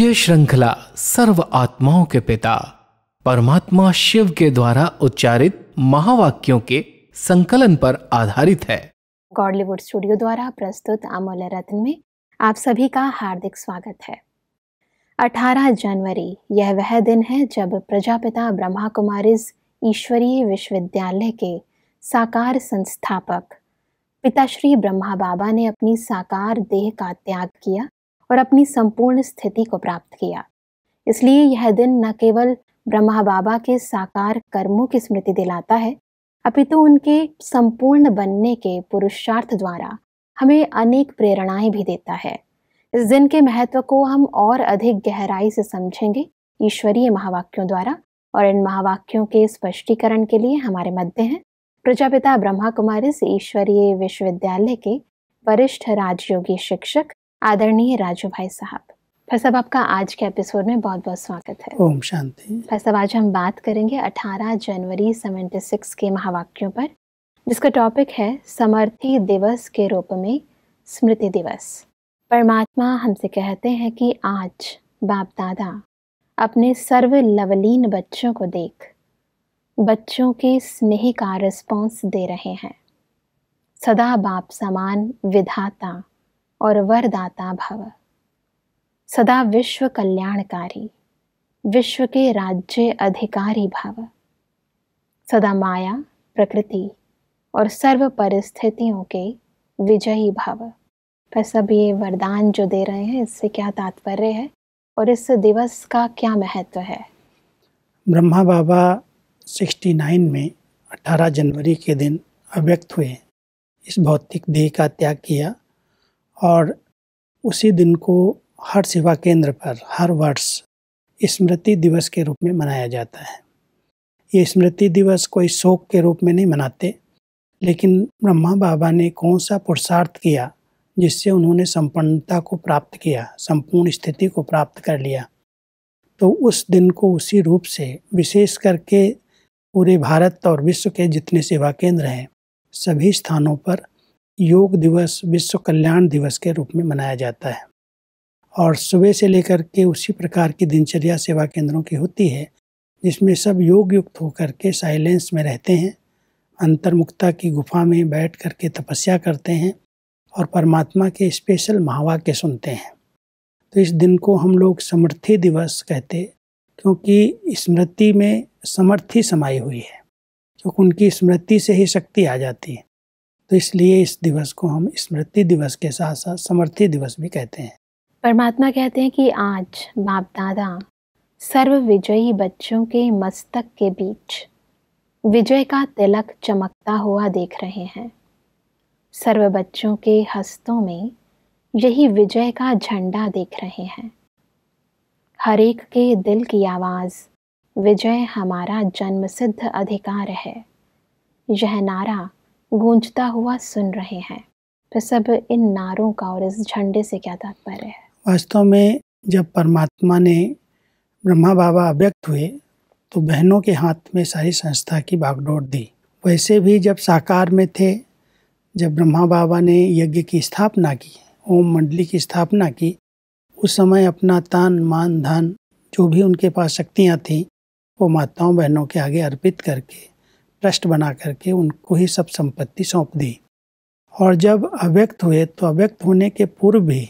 ये श्रृंखला सर्व आत्माओं के पिता परमात्मा शिव के द्वारा उच्चारित महावाक्यों के संकलन पर आधारित है। गॉडलीवुड स्टूडियो द्वारा प्रस्तुत अमूल्य रत्न में आप सभी का हार्दिक स्वागत है। 18 जनवरी यह वह दिन है जब प्रजापिता ब्रह्मा कुमारीज ईश्वरीय विश्वविद्यालय के साकार संस्थापक पिताश्री ब्रह्मा बाबा ने अपनी साकार देह का त्याग किया और अपनी संपूर्ण स्थिति को प्राप्त किया। इसलिए यह दिन न केवल ब्रह्मा बाबा के साकार कर्मों की स्मृति दिलाता है, अपितु उनके संपूर्ण बनने के पुरुषार्थ द्वारा हमें अनेक प्रेरणाएं भी देता है। इस दिन के महत्व को हम और अधिक गहराई से समझेंगे ईश्वरीय महावाक्यों द्वारा, और इन महावाक्यों के स्पष्टीकरण के लिए हमारे मध्य हैं प्रजापिता ब्रह्मा कुमारीज ईश्वरीय विश्वविद्यालय के वरिष्ठ राजयोगी शिक्षक आदरणीय राजू भाई साहब। भाई साहब, आपका आज के एपिसोड में बहुत बहुत स्वागत है। ओम शांति। भाई साहब, आज हम बात करेंगे 18 जनवरी 76 के महावाक्यों पर, जिसका टॉपिक है समर्थी दिवस के रूप में स्मृति दिवस। परमात्मा हमसे कहते हैं कि आज बाप दादा अपने सर्व लवलीन बच्चों को देख बच्चों के स्नेह का रिस्पॉन्स दे रहे हैं। सदा बाप समान विधाता और वरदाता भव, सदा विश्व कल्याणकारी, विश्व के राज्य अधिकारी भव, सदा माया प्रकृति और सर्व परिस्थितियों के विजयी भव। पर सब ये वरदान जो दे रहे हैं, इससे क्या तात्पर्य है और इस दिवस का क्या महत्व है? ब्रह्मा बाबा 69 में 18 जनवरी के दिन अव्यक्त हुए, इस भौतिक देह का त्याग किया और उसी दिन को हर सेवा केंद्र पर हर वर्ष स्मृति दिवस के रूप में मनाया जाता है। ये स्मृति दिवस कोई शोक के रूप में नहीं मनाते, लेकिन ब्रह्मा बाबा ने कौन सा पुरुषार्थ किया जिससे उन्होंने संपन्नता को प्राप्त किया, संपूर्ण स्थिति को प्राप्त कर लिया, तो उस दिन को उसी रूप से विशेष करके पूरे भारत और विश्व के जितने सेवा केंद्र हैं सभी स्थानों पर योग दिवस, विश्व कल्याण दिवस के रूप में मनाया जाता है। और सुबह से लेकर के उसी प्रकार की दिनचर्या सेवा केंद्रों की होती है, जिसमें सब योग युक्त होकर के साइलेंस में रहते हैं, अंतर्मुखता की गुफा में बैठ करके तपस्या करते हैं और परमात्मा के स्पेशल महावाक्य सुनते हैं। तो इस दिन को हम लोग समर्थी दिवस कहते, क्योंकि स्मृति में समर्थी समाई हुई है, क्योंकि उनकी स्मृति से ही शक्ति आ जाती है। तो इसलिए इस दिवस को हम स्मृति दिवस के साथ साथ समर्थी दिवस भी कहते हैं। परमात्मा कहते हैं कि आज बाप दादा सर्व विजयी बच्चों के मस्तक के बीच विजय का तिलक चमकता हुआ देख रहे हैं। सर्व बच्चों के हस्तों में यही विजय का झंडा देख रहे हैं। हर एक के दिल की आवाज विजय हमारा जन्मसिद्ध अधिकार है, यह नारा गूंजता हुआ सुन रहे हैं। तो सब इन नारों का और इस झंडे से क्या तात्पर्य है? वास्तव में जब परमात्मा ने ब्रह्मा बाबा अव्यक्त हुए तो बहनों के हाथ में सारी संस्था की बागडोर दी। वैसे भी जब साकार में थे, जब ब्रह्मा बाबा ने यज्ञ की स्थापना की, ओम मंडली की स्थापना की, उस समय अपना तान मान धन जो भी उनके पास शक्तियाँ थीं वो माताओं बहनों के आगे अर्पित करके ट्रस्ट बना करके उनको ही सब संपत्ति सौंप दी। और जब अव्यक्त हुए तो अव्यक्त होने के पूर्व भी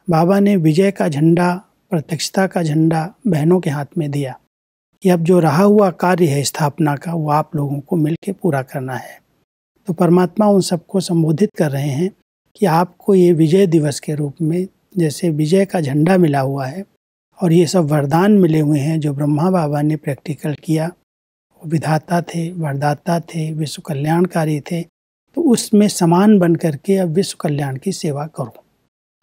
बाबा ने विजय का झंडा, प्रत्यक्षता का झंडा बहनों के हाथ में दिया कि अब जो रहा हुआ कार्य है स्थापना का, वो आप लोगों को मिलके पूरा करना है। तो परमात्मा उन सबको संबोधित कर रहे हैं कि आपको ये विजय दिवस के रूप में जैसे विजय का झंडा मिला हुआ है और ये सब वरदान मिले हुए हैं जो ब्रह्मा बाबा ने प्रैक्टिकल किया, वो विधाता थे, वरदाता थे, विश्व कल्याणकारी थे, तो उसमें समान बन करके अब विश्व कल्याण की सेवा करो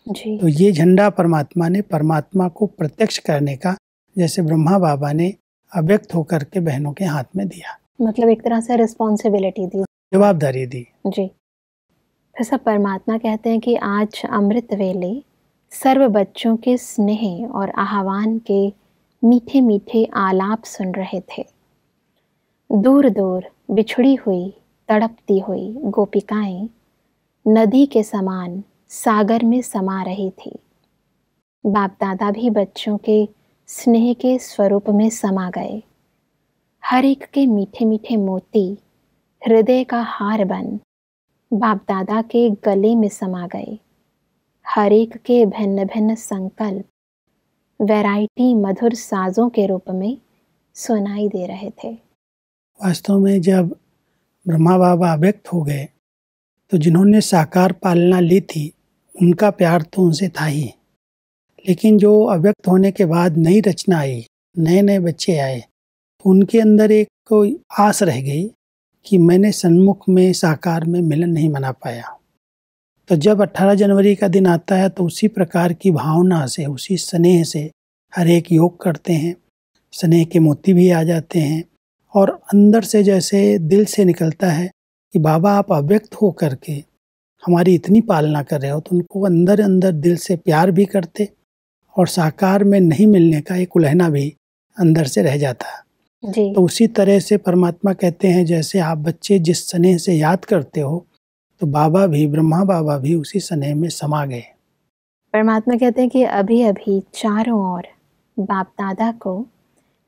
जी। तो ये झंडा परमात्मा ने परमात्मा को प्रत्यक्ष करने का, जैसे ब्रह्मा बाबा ने अव्यक्त होकर के बहनों के हाथ में दिया, मतलब एक तरह से रिस्पॉन्सिबिलिटी दी, जवाबदारी दी। जी। फिर सब परमात्मा कहते हैं कि आज अमृत वेले सर्व बच्चों के स्नेह और आह्वान के मीठे मीठे आलाप सुन रहे थे। दूर दूर बिछड़ी हुई तड़पती हुई गोपिकाएं नदी के समान सागर में समा रही थी। बाप दादा भी बच्चों के स्नेह के स्वरूप में समा गए। हर एक के मीठे मीठे मोती हृदय का हार बन बाप दादा के गले में समा गए। हर एक के भिन्न भिन्न संकल्प वैरायटी मधुर साजों के रूप में सुनाई दे रहे थे। वास्तव में जब ब्रह्मा बाबा अव्यक्त हो गए तो जिन्होंने साकार पालना ली थी उनका प्यार तो उनसे था ही, लेकिन जो अव्यक्त होने के बाद नई रचना आई, नए नए बच्चे आए, तो उनके अंदर एक कोई आस रह गई कि मैंने सन्मुख में साकार में मिलन नहीं मना पाया। तो जब 18 जनवरी का दिन आता है तो उसी प्रकार की भावना से, उसी स्नेह से हर एक योग करते हैं। स्नेह के मोती भी आ जाते हैं और अंदर से जैसे दिल से निकलता है कि बाबा आप अव्यक्त हो करके हमारी इतनी पालना कर रहे हो, तो उनको अंदर अंदर दिल से प्यार भी करते और साकार में नहीं मिलने का एक उलहना भी अंदर से रह जाता है। जी। तो उसी तरह से परमात्मा कहते हैं जैसे आप बच्चे जिस स्नेह से याद करते हो, तो बाबा भी, ब्रह्मा बाबा भी उसी स्नेह में समा गए। परमात्मा कहते हैं कि अभी अभी चारों ओर बाप दादा को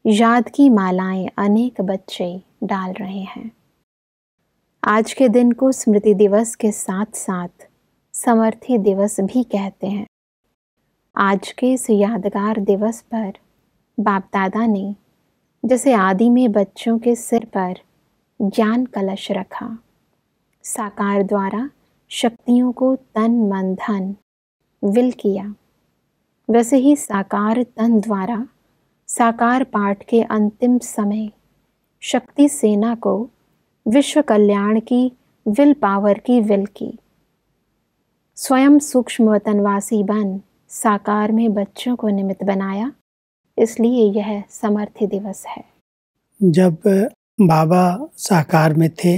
याद की मालाएं अनेक बच्चे डाल रहे हैं। आज के दिन को स्मृति दिवस के साथ साथ समर्थी दिवस भी कहते हैं। आज के इस यादगार दिवस पर बाप दादा ने जैसे आदि में बच्चों के सिर पर ज्ञान कलश रखा, साकार द्वारा शक्तियों को तन मन धन विल किया, वैसे ही साकार तन द्वारा साकार पाठ के अंतिम समय शक्ति सेना को विश्व कल्याण की विल पावर की विल की। स्वयं सूक्ष्म वतनवासी बन साकार में बच्चों को निमित्त बनाया, इसलिए यह समर्थी दिवस है। जब बाबा साकार में थे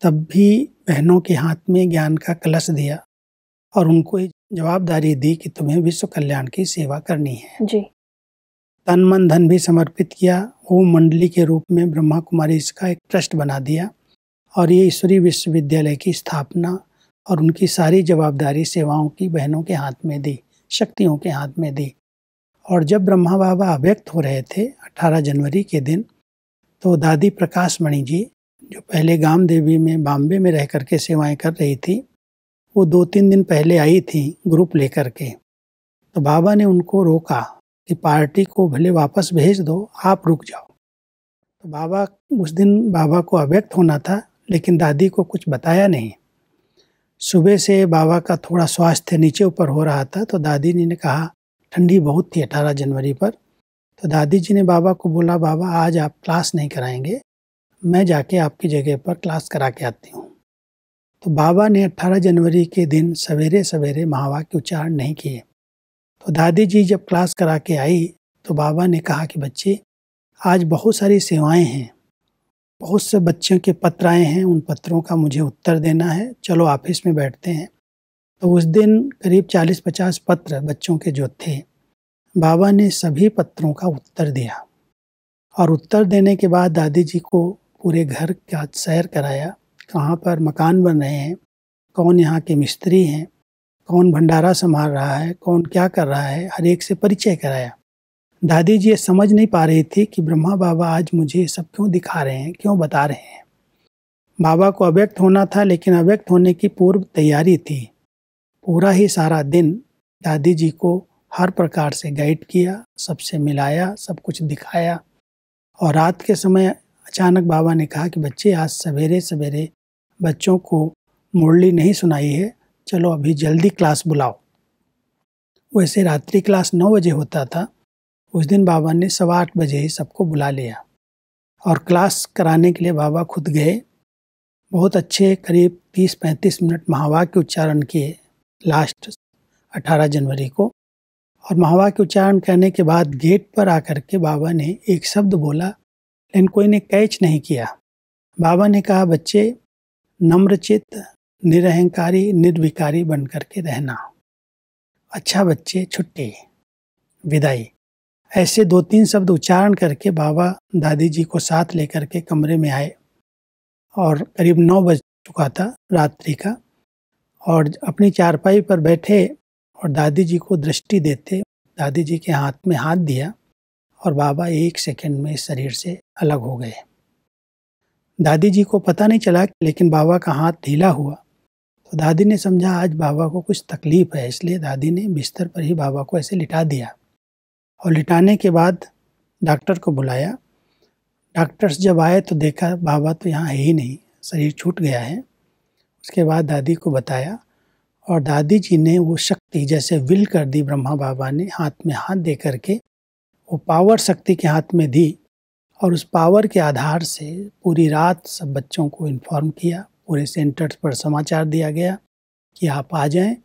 तब भी बहनों के हाथ में ज्ञान का कलश दिया और उनको जवाबदारी दी कि तुम्हें विश्व कल्याण की सेवा करनी है। जी। तन मन धन भी समर्पित किया। वो मंडली के रूप में ब्रह्मा कुमारी इसका एक ट्रस्ट बना दिया और ये ईश्वरीय विश्वविद्यालय की स्थापना और उनकी सारी जवाबदारी सेवाओं की बहनों के हाथ में दी, शक्तियों के हाथ में दी। और जब ब्रह्मा बाबा अव्यक्त हो रहे थे 18 जनवरी के दिन, तो दादी प्रकाश मणि जी जो पहले गाम देवी में बॉम्बे में रह करके सेवाएं कर रही थी, वो 2-3 दिन पहले आई थी ग्रुप लेकर के। तो बाबा ने उनको रोका कि पार्टी को भले वापस भेज दो, आप रुक जाओ। तो बाबा उस दिन बाबा को अव्यक्त होना था, लेकिन दादी को कुछ बताया नहीं। सुबह से बाबा का थोड़ा स्वास्थ्य नीचे ऊपर हो रहा था, तो दादी ने कहा, ठंडी बहुत थी 18 जनवरी पर, तो दादी जी ने बाबा को बोला, बाबा आज आप क्लास नहीं कराएंगे, मैं जाके आपकी जगह पर क्लास करा के आती हूँ। तो बाबा ने 18 जनवरी के दिन सवेरे सवेरे महावाक्य उच्चारण नहीं किए। तो दादी जी जब क्लास करा के आई तो बाबा ने कहा कि बच्चे आज बहुत सारी सेवाएं हैं, बहुत से बच्चों के पत्र आए हैं, उन पत्रों का मुझे उत्तर देना है, चलो ऑफिस में बैठते हैं। तो उस दिन करीब 40-50 पत्र बच्चों के जो थे, बाबा ने सभी पत्रों का उत्तर दिया और उत्तर देने के बाद दादी जी को पूरे घर का सैर कराया, कहाँ पर मकान बन रहे हैं, कौन यहाँ के मिस्त्री हैं, कौन भंडारा संभाल रहा है, कौन क्या कर रहा है, हर एक से परिचय कराया। दादी जी ये समझ नहीं पा रही थी कि ब्रह्मा बाबा आज मुझे सब क्यों दिखा रहे हैं, क्यों बता रहे हैं। बाबा को अव्यक्त होना था, लेकिन अव्यक्त होने की पूर्व तैयारी थी। पूरा ही सारा दिन दादी जी को हर प्रकार से गाइड किया, सबसे मिलाया, सब कुछ दिखाया। और रात के समय अचानक बाबा ने कहा कि बच्चे आज सवेरे सवेरे बच्चों को मुरली नहीं सुनाई है, चलो अभी जल्दी क्लास बुलाओ। वैसे रात्रि क्लास 9 बजे होता था, उस दिन बाबा ने 8:15 बजे ही सबको बुला लिया और क्लास कराने के लिए बाबा खुद गए। बहुत अच्छे करीब 30-35 मिनट महावाक्य उच्चारण किए लास्ट 18 जनवरी को। और महावाक्य उच्चारण करने के बाद गेट पर आकर के बाबा ने एक शब्द बोला, लेकिन कोई ने कैच नहीं किया। बाबा ने कहा, बच्चे नम्रचित्त, निरहंकारी, निर्विकारी बन करके रहना। अच्छा बच्चे, छुट्टी, विदाई। ऐसे 2-3 शब्द उच्चारण करके बाबा दादी जी को साथ लेकर के कमरे में आए और करीब 9 बज चुका था रात्रि का, और अपनी चारपाई पर बैठे और दादी जी को दृष्टि देते दादी जी के हाथ में हाथ दिया और बाबा 1 सेकंड में इस शरीर से अलग हो गए। दादी जी को पता नहीं चला, लेकिन बाबा का हाथ ढीला हुआ तो दादी ने समझा आज बाबा को कुछ तकलीफ है, इसलिए दादी ने बिस्तर पर ही बाबा को ऐसे लिटा दिया। और लिटाने के बाद डॉक्टर को बुलाया। डॉक्टर्स जब आए तो देखा बाबा तो यहाँ है ही नहीं, शरीर छूट गया है। उसके बाद दादी को बताया और दादी जी ने वो शक्ति जैसे विल कर दी, ब्रह्मा बाबा ने हाथ में हाथ दे करके वो पावर शक्ति के हाथ में दी। और उस पावर के आधार से पूरी रात सब बच्चों को इन्फॉर्म किया, पूरे सेंटर्स पर समाचार दिया गया कि आप आ जाएं।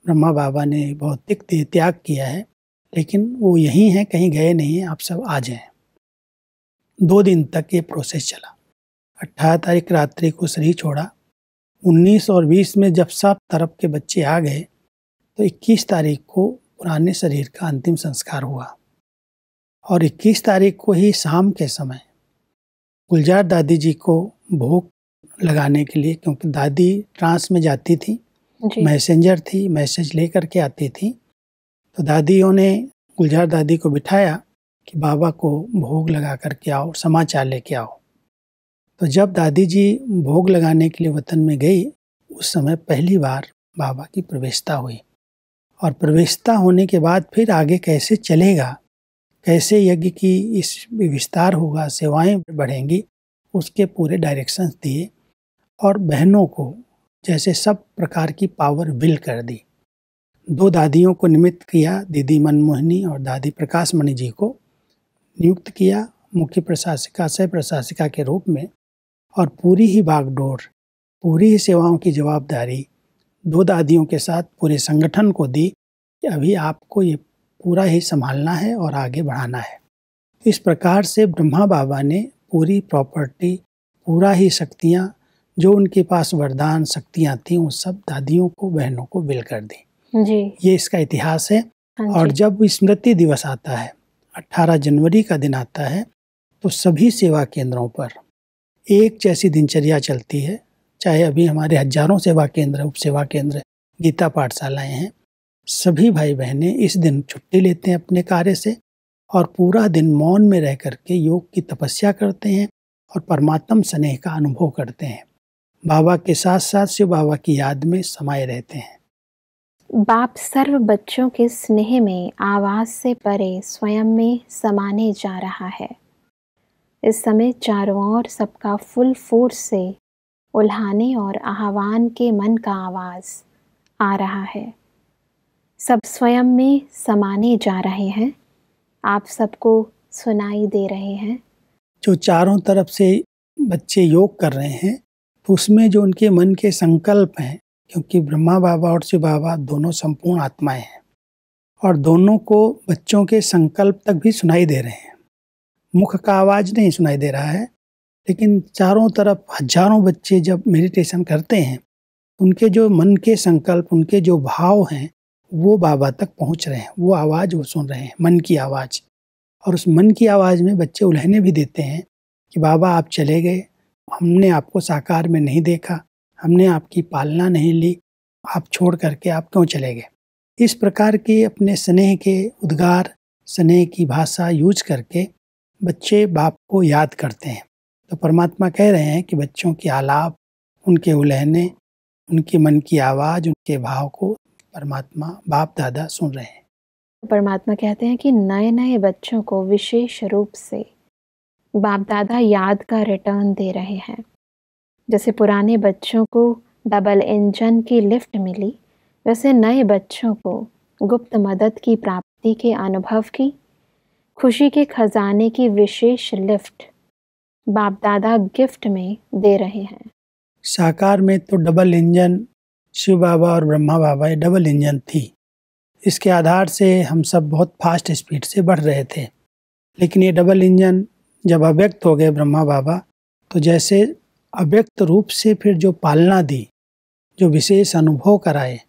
ब्रह्मा बाबा ने भौतिक देह त्याग किया है, लेकिन वो यहीं हैं, कहीं गए नहीं हैं, आप सब आ जाएं। 2 दिन तक ये प्रोसेस चला। 18 तारीख रात्रि को शरीर छोड़ा। 19 और 20 में जब सब तरफ के बच्चे आ गए तो 21 तारीख को पुराने शरीर का अंतिम संस्कार हुआ। और 21 तारीख को ही शाम के समय गुलजार दादी जी को भोग लगाने के लिए, क्योंकि दादी ट्रांस में जाती थी, मैसेंजर थी, मैसेज लेकर के आती थी, तो दादियों ने गुलजार दादी को बिठाया कि बाबा को भोग लगा करके आओ, समाचार लेके आओ। तो जब दादी जी भोग लगाने के लिए वतन में गई, उस समय पहली बार बाबा की प्रवेशता हुई। और प्रवेशता होने के बाद फिर आगे कैसे चलेगा, कैसे यज्ञ की इस विस्तार होगा, सेवाएं बढ़ेंगी, उसके पूरे डायरेक्शंस दिए। और बहनों को जैसे सब प्रकार की पावर विल कर दी। 2 दादियों को निमित्त किया, दीदी मनमोहिनी और दादी प्रकाश मणि जी को नियुक्त किया मुख्य प्रशासिका, सह प्रशासिका के रूप में। और पूरी ही बागडोर, पूरी ही सेवाओं की जवाबदारी 2 दादियों के साथ पूरे संगठन को दी कि अभी आपको ये पूरा ही संभालना है और आगे बढ़ाना है। इस प्रकार से ब्रह्मा बाबा ने पूरी प्रॉपर्टी, पूरा ही शक्तियाँ, जो उनके पास वरदान शक्तियाँ थीं, उन सब दादियों को, बहनों को विल कर दी जी। ये इसका इतिहास है। और जब स्मृति दिवस आता है, 18 जनवरी का दिन आता है, तो सभी सेवा केंद्रों पर एक जैसी दिनचर्या चलती है। चाहे अभी हमारे हजारों सेवा केंद्र, उप सेवा केंद्र, गीता पाठशालाएं हैं, सभी भाई बहनें इस दिन छुट्टी लेते हैं अपने कार्य से और पूरा दिन मौन में रह करके योग की तपस्या करते हैं और परमात्म स्नेह का अनुभव करते हैं। बाबा के साथ साथ शिव बाबा की याद में समाये रहते हैं। बाप सर्व बच्चों के स्नेह में आवाज से परे स्वयं में समाने जा रहा है। इस समय चारों ओर सबका फुल फोर्स से उल्हाने और आह्वान के मन का आवाज आ रहा है। सब स्वयं में समाने जा रहे हैं, आप सबको सुनाई दे रहे हैं। जो चारों तरफ से बच्चे योग कर रहे हैं, तो उसमें जो उनके मन के संकल्प हैं, क्योंकि ब्रह्मा बाबा और शिव बाबा दोनों संपूर्ण आत्माएं हैं और दोनों को बच्चों के संकल्प तक भी सुनाई दे रहे हैं। मुख का आवाज नहीं सुनाई दे रहा है, लेकिन चारों तरफ हजारों बच्चे जब मेडिटेशन करते हैं, उनके जो मन के संकल्प, उनके जो भाव हैं, वो बाबा तक पहुंच रहे हैं। वो आवाज़ वो सुन रहे हैं, मन की आवाज़। और उस मन की आवाज़ में बच्चे उलहने भी देते हैं कि बाबा आप चले गए, हमने आपको साकार में नहीं देखा, हमने आपकी पालना नहीं ली, आप छोड़ करके आप क्यों चले गए। इस प्रकार के अपने स्नेह के उद्गार, स्नेह की भाषा यूज करके बच्चे बाप को याद करते हैं। तो परमात्मा कह रहे हैं कि बच्चों की आलाप, उनके उलहने, उनके मन की आवाज़, उनके भाव को परमात्मा बाप दादा सुन रहे हैं। परमात्मा कहते हैं कि नए नए बच्चों को विशेष रूप से बाप दादा याद का रिटर्न दे रहे हैं। जैसे पुराने बच्चों को डबल इंजन की लिफ्ट मिली, वैसे नए बच्चों को गुप्त मदद की प्राप्ति के अनुभव की, खुशी के खजाने की विशेष लिफ्ट बाप दादा गिफ्ट में दे रहे हैं। साकार में तो डबल इंजन शिव बाबा और ब्रह्मा बाबा ये डबल इंजन थी। इसके आधार से हम सब बहुत फास्ट स्पीड से बढ़ रहे थे। लेकिन ये डबल इंजन जब अव्यक्त हो गए ब्रह्मा बाबा, तो जैसे अव्यक्त रूप से फिर जो पालना दी, जो विशेष अनुभव कराए,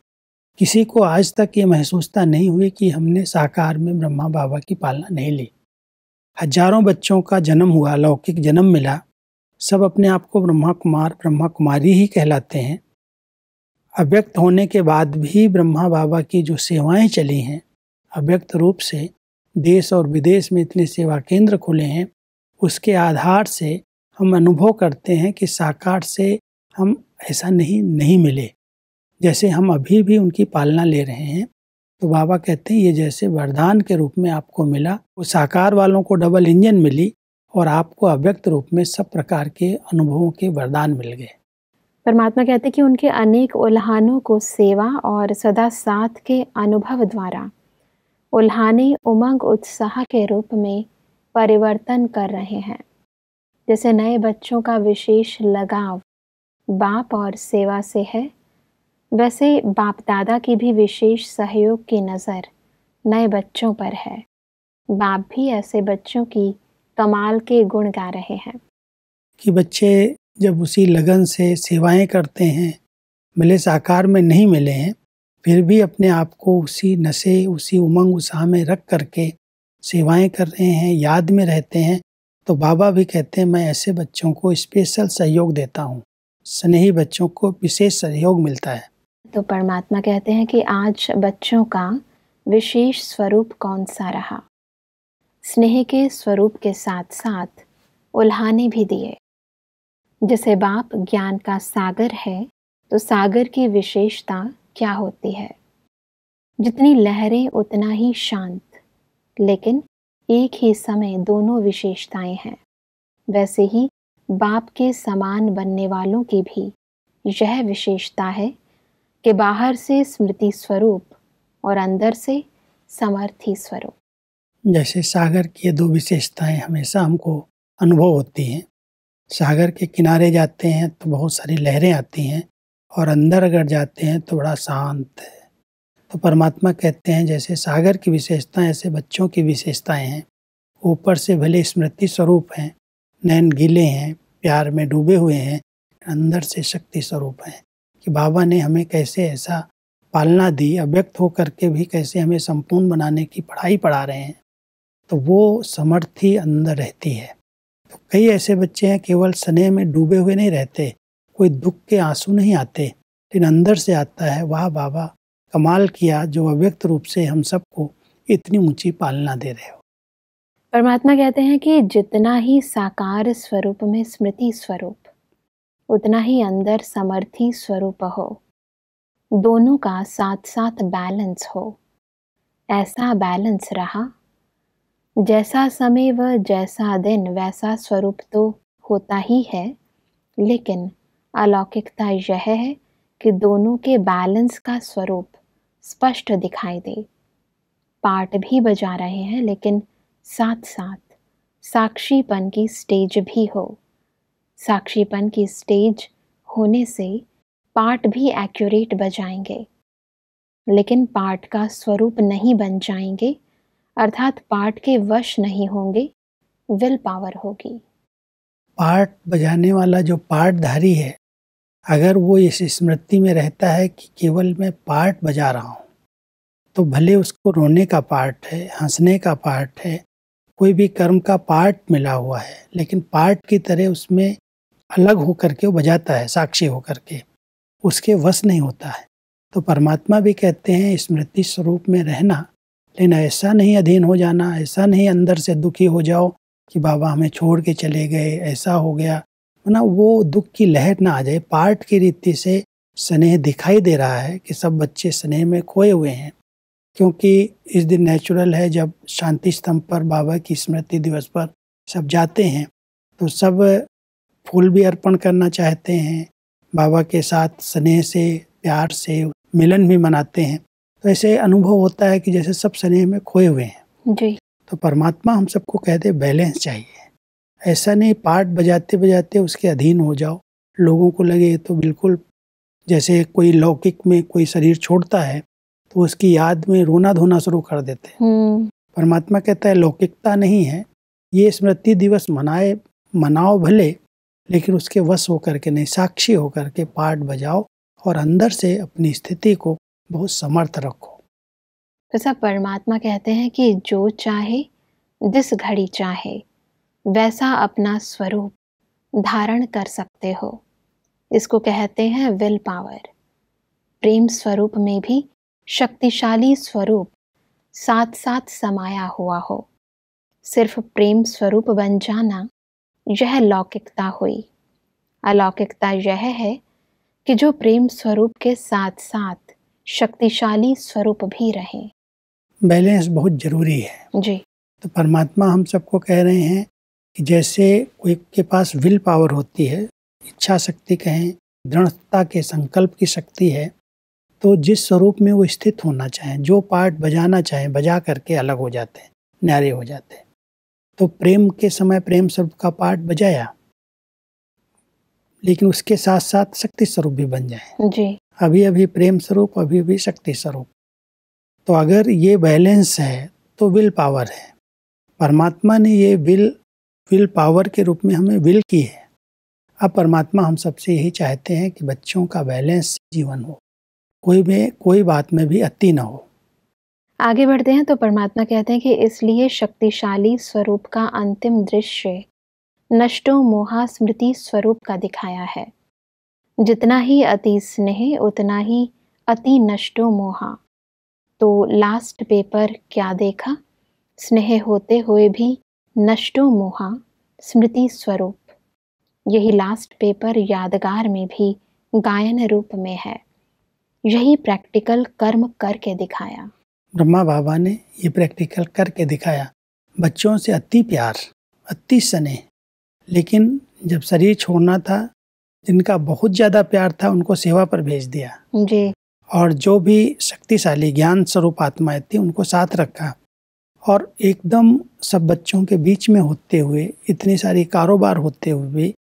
किसी को आज तक ये महसूसता नहीं हुई कि हमने साकार में ब्रह्मा बाबा की पालना नहीं ली। हजारों बच्चों का जन्म हुआ, लौकिक जन्म मिला, सब अपने आप को ब्रह्मा कुमार, ब्रह्मा कुमारी ही कहलाते हैं। अव्यक्त होने के बाद भी ब्रह्मा बाबा की जो सेवाएं चली हैं, अव्यक्त रूप से देश और विदेश में इतने सेवा केंद्र खुले हैं, उसके आधार से हम अनुभव करते हैं कि साकार से हम ऐसा नहीं मिले। जैसे हम अभी भी उनकी पालना ले रहे हैं, तो बाबा कहते हैं ये जैसे वरदान के रूप में आपको मिला, वो साकार वालों को डबल इंजन मिली और आपको अव्यक्त रूप में सब प्रकार के अनुभवों के वरदान मिल गए। परमात्मा कहते हैं कि उनके अनेक उल्हानों को सेवा और सदा साथ के अनुभव द्वारा उल्हाने उमंग उत्साह के रूप में परिवर्तन कर रहे हैं। जैसे नए बच्चों का विशेष लगाव बाप और सेवा से है, वैसे बाप दादा की भी विशेष सहयोग की नज़र नए बच्चों पर है। बाप भी ऐसे बच्चों की कमाल के गुण गा रहे हैं कि बच्चे जब उसी लगन से सेवाएं करते हैं, भले साकार में नहीं मिले हैं, फिर भी अपने आप को उसी नशे, उसी उमंग उत्साह में रख करके सेवाएं कर रहे हैं, याद में रहते हैं, तो बाबा भी कहते हैं मैं ऐसे बच्चों को स्पेशल सहयोग देता हूँ। स्नेही बच्चों को विशेष सहयोग मिलता है। तो परमात्मा कहते हैं कि आज बच्चों का विशेष स्वरूप कौन सा रहा। स्नेह के स्वरूप के साथ साथ उल्हाने भी दिए। जैसे बाप ज्ञान का सागर है, तो सागर की विशेषता क्या होती है? जितनी लहरें उतना ही शांत, लेकिन एक ही समय दोनों विशेषताएं हैं। वैसे ही बाप के समान बनने वालों की भी यह विशेषता है कि बाहर से स्मृति स्वरूप और अंदर से समर्थी स्वरूप। जैसे सागर की ये दो विशेषताएं हमेशा हमको अनुभव होती हैं। सागर के किनारे जाते हैं तो बहुत सारी लहरें आती हैं और अंदर अगर जाते हैं तो बड़ा शांत है। तो परमात्मा कहते हैं जैसे सागर की विशेषताएं ऐसे बच्चों की विशेषताएं हैं। ऊपर से भले स्मृति स्वरूप हैं, नैन गीले हैं, प्यार में डूबे हुए हैं, अंदर से शक्ति स्वरूप हैं कि बाबा ने हमें कैसे ऐसा पालना दी, अव्यक्त होकर के भी कैसे हमें संपूर्ण बनाने की पढ़ाई पढ़ा रहे हैं। तो वो समर्थी अंदर रहती है। तो कई ऐसे बच्चे हैं केवल स्नेह में डूबे हुए नहीं रहते, कोई दुख के आंसू नहीं आते, लेकिन अंदर से आता है वाह बाबा कमाल किया जो अव्यक्त रूप से हम सबको इतनी ऊंची पालना दे रहे हो। परमात्मा कहते हैं कि जितना ही साकार स्वरूप में स्मृति स्वरूप, उतना ही अंदर समर्थी स्वरूप हो। दोनों का साथ साथ बैलेंस हो। ऐसा बैलेंस रहा, जैसा समय व जैसा दिन वैसा स्वरूप तो होता ही है, लेकिन अलौकिकता यह है कि दोनों के बैलेंस का स्वरूप स्पष्ट दिखाई दे। पार्ट भी बजा रहे हैं, लेकिन साथ साथ साक्षीपन की स्टेज भी हो। साक्षीपन की स्टेज होने से पार्ट भी एक्यूरेट बजाएंगे, लेकिन पार्ट का स्वरूप नहीं बन जाएंगे, अर्थात पार्ट के वश नहीं होंगे, विल पावर होगी। पार्ट बजाने वाला जो पार्टधारी है, अगर वो इस स्मृति में रहता है कि केवल मैं पार्ट बजा रहा हूँ, तो भले उसको रोने का पार्ट है, हंसने का पार्ट है, कोई भी कर्म का पार्ट मिला हुआ है, लेकिन पार्ट की तरह उसमें अलग होकर के वो बजाता है, साक्षी होकर के, उसके वश नहीं होता है। तो परमात्मा भी कहते हैं स्मृति स्वरूप में रहना, लेकिन ऐसा नहीं अधीन हो जाना, ऐसा नहीं अंदर से दुखी हो जाओ कि बाबा हमें छोड़ के चले गए, ऐसा हो गया, ना वो दुख की लहर ना आ जाए। पार्ट की रीति से स्नेह दिखाई दे रहा है कि सब बच्चे स्नेह में खोए हुए हैं, क्योंकि इस दिन नेचुरल है जब शांति स्तंभ पर बाबा की स्मृति दिवस पर सब जाते हैं तो सब फूल भी अर्पण करना चाहते हैं, बाबा के साथ स्नेह से प्यार से मिलन भी मनाते हैं। तो ऐसे अनुभव होता है कि जैसे सब स्नेह में खोए हुए हैं जी। तो परमात्मा हम सबको कहते बैलेंस चाहिए। ऐसा नहीं पार्ट बजाते बजाते उसके अधीन हो जाओ। लोगों को लगे तो बिल्कुल जैसे कोई लौकिक में कोई शरीर छोड़ता है तो उसकी याद में रोना धोना शुरू कर देते हैं। परमात्मा कहता है लौकिकता नहीं है, ये स्मृति दिवस मनाओ भले, लेकिन उसके वश होकर के नहीं, साक्षी होकर के पार्ट बजाओ और अंदर से अपनी स्थिति को बहुत समर्थ रखो। तो सब परमात्मा कहते हैं कि जो चाहे जिस घड़ी चाहे वैसा अपना स्वरूप धारण कर सकते हो। इसको कहते हैं विल पावर। प्रेम स्वरूप में भी शक्तिशाली स्वरूप साथ साथ समाया हुआ हो। सिर्फ प्रेम स्वरूप बन जाना, यह लौकिकता हुई। अलौकिकता यह है कि जो प्रेम स्वरूप के साथ साथ शक्तिशाली स्वरूप भी रहे। बैलेंस बहुत जरूरी है। जी। तो परमात्मा हम सबको कह रहे हैं कि जैसे कोई के पास विल पावर होती है, इच्छा शक्ति कहें, दृढ़ता के संकल्प की शक्ति है, तो जिस स्वरूप में वो स्थित होना चाहें, जो पार्ट बजाना चाहें, बजा करके अलग हो जाते हैं, न्यारे हो जाते हैं। तो प्रेम के समय प्रेम स्वरूप का पार्ट बजाया, लेकिन उसके साथ साथ शक्ति स्वरूप भी बन जाए। जी। अभी अभी प्रेम स्वरूप, अभी अभी शक्ति स्वरूप। तो अगर ये बैलेंस है तो विल पावर है। परमात्मा ने ये विल पावर के रूप में हमें विल की है। अब परमात्मा हम सबसे यही चाहते हैं कि बच्चों का बैलेंस जीवन हो, कोई बात में भी अति न हो। आगे बढ़ते हैं तो परमात्मा कहते हैं कि इसलिए शक्तिशाली स्वरूप का अंतिम दृश्य नष्टो मोहा स्मृति स्वरूप का दिखाया है। जितना ही अति स्नेह उतना ही अति नष्टो मोहा। तो लास्ट पेपर क्या देखा? स्नेह होते हुए भी नष्टो मोहा स्मृति स्वरूप। यही लास्ट पेपर यादगार में भी गायन रूप में है। यही प्रैक्टिकल कर्म करके दिखाया। ब्रह्मा बाबा ने ये प्रैक्टिकल करके दिखाया। बच्चों से अति प्यार, अति स्नेह, लेकिन जब शरीर छोड़ना था, जिनका बहुत ज़्यादा प्यार था उनको सेवा पर भेज दिया जी। और जो भी शक्तिशाली ज्ञान स्वरूप आत्माएं थी उनको साथ रखा। और एकदम सब बच्चों के बीच में होते हुए, इतनी सारी कारोबार होते हुए भी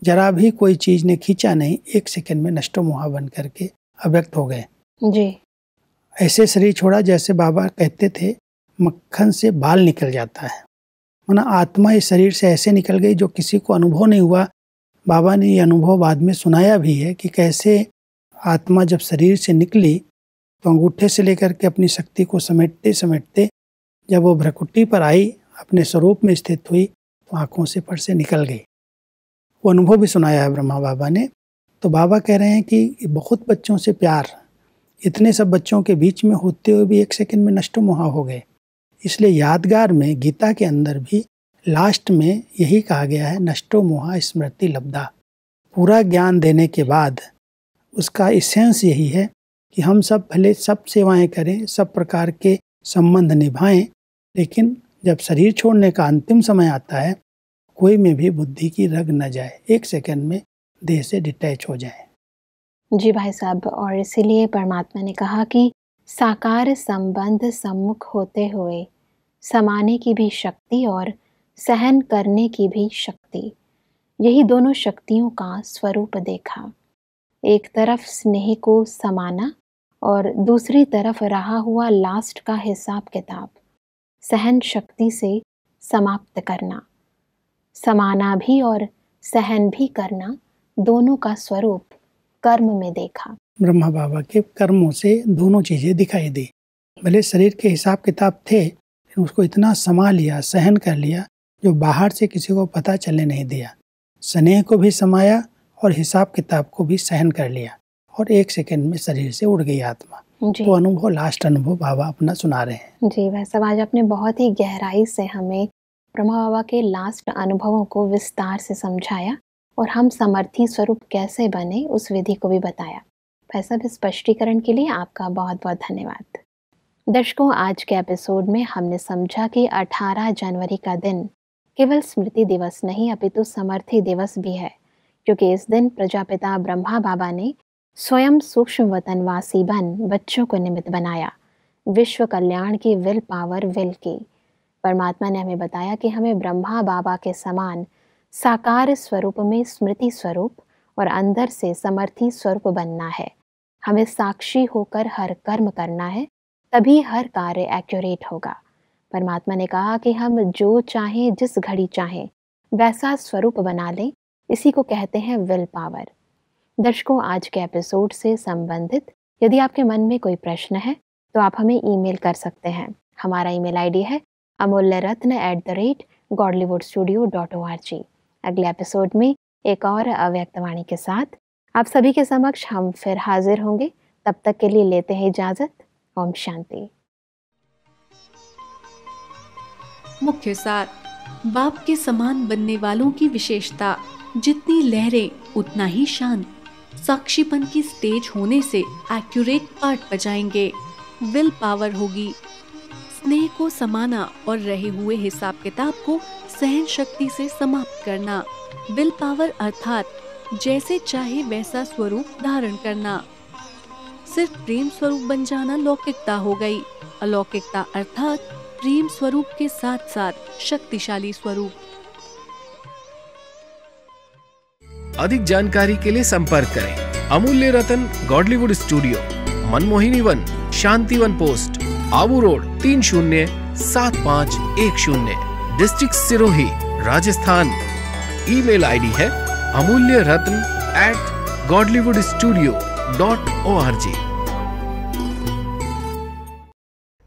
जरा भी कोई चीज़ ने खींचा नहीं। 1 सेकंड में नष्टो मोहा बन करके अव्यक्त हो गए। जी। ऐसे शरीर छोड़ा जैसे बाबा कहते थे मक्खन से बाल निकल जाता है। माना आत्मा इस शरीर से ऐसे निकल गई जो किसी को अनुभव नहीं हुआ। बाबा ने ये अनुभव बाद में सुनाया भी है कि कैसे आत्मा जब शरीर से निकली तो अंगूठे से लेकर के अपनी शक्ति को समेटते समेटते जब वो भ्रकुटी पर आई, अपने स्वरूप में स्थित हुई, तो आँखों से फट से निकल गई। वो अनुभव भी सुनाया है ब्रह्मा बाबा ने। तो बाबा कह रहे हैं कि बहुत बच्चों से प्यार, इतने सब बच्चों के बीच में होते हुए भी 1 सेकंड में नष्टो मोहा हो गए। इसलिए यादगार में गीता के अंदर भी लास्ट में यही कहा गया है, नष्टो मोहा स्मृति लब्धा। पूरा ज्ञान देने के बाद उसका इसेंस यही है कि हम सब भले सब सेवाएं करें, सब प्रकार के संबंध निभाएं, लेकिन जब शरीर छोड़ने का अंतिम समय आता है, कोई में भी बुद्धि की रग न जाए, 1 सेकंड में देह से डिटैच हो जाए। जी भाई साहब, और इसीलिए परमात्मा ने कहा कि साकार संबंध सम्मुख होते हुए समाने की भी शक्ति और सहन करने की भी शक्ति, यही दोनों शक्तियों का स्वरूप देखा। एक तरफ स्नेह को समाना और दूसरी तरफ रहा हुआ लास्ट का हिसाब किताब सहन शक्ति से समाप्त करना। समाना भी और सहन भी करना, दोनों का स्वरूप कर्म में देखा। ब्रह्मा बाबा के कर्मों से दोनों चीजें दिखाई दी। भले शरीर के हिसाब किताब थे, लेकिन उसको इतना समा लिया, सहन कर लिया, जो बाहर से किसी को पता चलने नहीं दिया। स्नेह को भी समाया और हिसाब किताब को भी सहन कर लिया, और 1 सेकंड में शरीर से उड़ गई आत्मा। तो अनुभव, लास्ट अनुभव बाबा अपना सुना रहे हैं। जी भाई साहब, आज आपने बहुत ही गहराई से हमें ब्रह्मा बाबा के लास्ट अनुभवों को विस्तार से समझाया और हम समर्थी स्वरूप कैसे बने उस विधि को भी बताया। भाई साहब, इस स्पष्टीकरण के लिए आपका बहुत बहुत धन्यवाद। दर्शकों, आज के एपिसोड में हमने समझा कि 18 जनवरी का दिन केवल स्मृति दिवस नहीं अपितु समर्थी दिवस भी है, क्योंकि इस दिन प्रजापिता ब्रह्मा बाबा ने स्वयं सूक्ष्म वतनवासी बन बच्चों को निमित्त बनाया। विश्व कल्याण की विल पावर विल की। परमात्मा ने हमें बताया कि हमें ब्रह्मा बाबा के समान साकार स्वरूप में स्मृति स्वरूप और अंदर से समर्थी स्वरूप बनना है। हमें साक्षी होकर हर कर्म करना है, तभी हर कार्य एक्यूरेट होगा। परमात्मा ने कहा कि हम जो चाहें, जिस घड़ी चाहें, वैसा स्वरूप बना लें। इसी को कहते हैं विल पावर। दर्शकों, आज के एपिसोड से संबंधित यदि आपके मन में कोई प्रश्न है तो आप हमें ईमेल कर सकते हैं। हमारा ईमेल आईडी है amulyaratna@godlywoodstudio.org। अगले एपिसोड में एक और अव्यक्त वाणी के साथ आप सभी के समक्ष हम फिर हाजिर होंगे। तब तक के लिए लेते हैं इजाजत। ओम शांति। मुख्य सार। बाप के समान बनने वालों की विशेषता, जितनी लहरें उतना ही शांत। साक्षीपन की स्टेज होने से एक्यूरेट पार्ट बजाएंगे। विल पावर होगी। स्नेह को समाना और रहे हुए हिसाब किताब को सहन शक्ति से समाप्त करना। विल पावर अर्थात जैसे चाहे वैसा स्वरूप धारण करना। सिर्फ प्रेम स्वरूप बन जाना लौकिकता हो गई। अलौकिकता अर्थात प्रेम स्वरूप के साथ साथ शक्तिशाली स्वरूप। अधिक जानकारी के लिए संपर्क करें अमूल्य रतन गॉडलीवुड स्टूडियो, मनमोहिनी वन, Shantivan post, Abu road 307510, district Sirohi, Rajasthan. Email ID है amulyaratn@godlywoodstudio.org।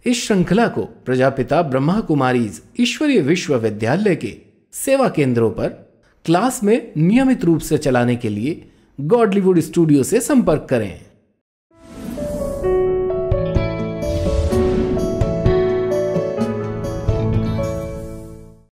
इस श्रृंखला को प्रजापिता ब्रह्मा कुमारीज ईश्वरीय विश्वविद्यालय के सेवा केंद्रों पर क्लास में नियमित रूप से चलाने के लिए गॉडलीवुड स्टूडियो से संपर्क करें।